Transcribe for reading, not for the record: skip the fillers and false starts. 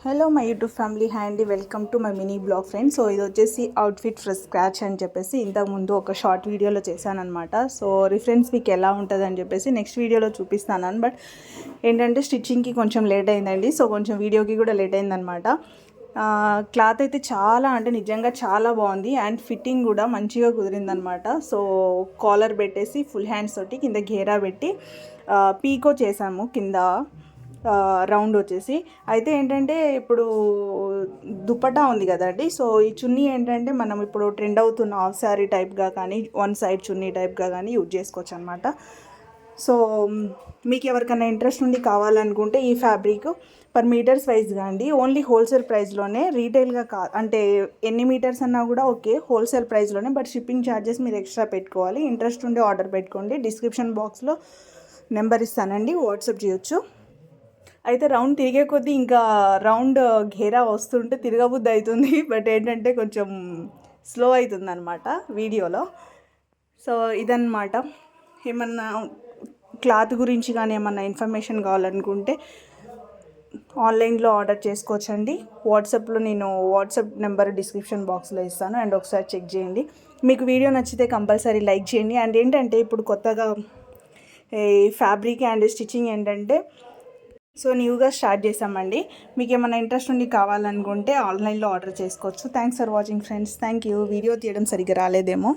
Hello my YouTube family, hi అండి. Welcome to my mini blog friends. So ఇది వచ్చేసి outfit from scratch అని చెప్పేసి ఇంతకుముందు ఒక షార్ట్ వీడియోలో చేశానమాట. సో రిఫరెన్స్ మీకు ఎలా ఉంటుంది అని చెప్పేసి నెక్స్ట్ వీడియోలో చూపిస్తాను. బట్ ఏంటంటే స్టిచ్చింగ్కి కొంచెం లేట్ అయిందండి. సో కొంచెం వీడియోకి కూడా లేట్ అయిందనమాట. క్లాత్ అయితే చాలా అంటే నిజంగా చాలా బాగుంది అండ్ ఫిట్టింగ్ కూడా మంచిగా కుదిరిందనమాట. సో కాలర్ పెట్టేసి ఫుల్ హ్యాండ్స్ తోటి కింద ఘేరా పెట్టి పీకో చేసాము కింద రౌండ్ వచ్చేసి. అయితే ఏంటంటే ఇప్పుడు దుపట్టా ఉంది కదండి. సో ఈ చున్నీ ఏంటంటే మనం ఇప్పుడు ట్రెండ్ అవుతున్న హాఫ్ శారీ టైప్గా కానీ వన్ సైడ్ చున్నీ టైప్గా కానీ యూజ్ చేసుకోవచ్చు అనమాట. సో మీకు ఎవరికైనా ఇంట్రెస్ట్ ఉండి కావాలనుకుంటే ఈ ఫ్యాబ్రిక్ పర్ మీటర్స్ వైజ్గా అండి, ఓన్లీ హోల్సేల్ ప్రైస్లోనే, రీటైల్గా అంటే ఎన్ని మీటర్స్ అన్నా కూడా ఓకే, హోల్సేల్ ప్రైస్లోనే. బట్ షిప్పింగ్ ఛార్జెస్ మీరు ఎక్స్ట్రా పెట్టుకోవాలి. ఇంట్రెస్ట్ ఉండి ఆర్డర్ పెట్టుకోండి. డిస్క్రిప్షన్ బాక్స్లో నెంబర్ ఇస్తానండి, వాట్సాప్ చేయొచ్చు. అయితే రౌండ్ తిరిగే కొద్దీ ఇంకా రౌండ్ ఘేరా వస్తుంటే తిరగబుద్ధి అవుతుంది. బట్ ఏంటంటే కొంచెం స్లో అవుతుంది అనమాట వీడియోలో. సో ఇదన్నమాట. ఏమన్నా క్లాత్ గురించి కానీ ఏమన్నా ఇన్ఫర్మేషన్ కావాలనుకుంటే ఆన్లైన్లో ఆర్డర్ చేసుకోవచ్చండి. వాట్సాప్లో నేను వాట్సాప్ నెంబర్ డిస్క్రిప్షన్ బాక్స్లో ఇస్తాను అండ్ ఒకసారి చెక్ చేయండి. మీకు వీడియో నచ్చితే కంపల్సరీ లైక్ చేయండి. అండ్ ఏంటంటే ఇప్పుడు కొత్తగా ఈ ఫ్యాబ్రిక్ అండ్ స్టిచ్చింగ్ ఏంటంటే సో న్యూగా స్టార్ట్ చేసామండి. మీకు ఏమైనా ఇంట్రెస్ట్ ఉండి కావాలనుకుంటే ఆన్లైన్లో ఆర్డర్ చేసుకోవచ్చు. Thanks for watching friends. Thank you. Video తీయడం సరిగ్గా రాలేదేమో.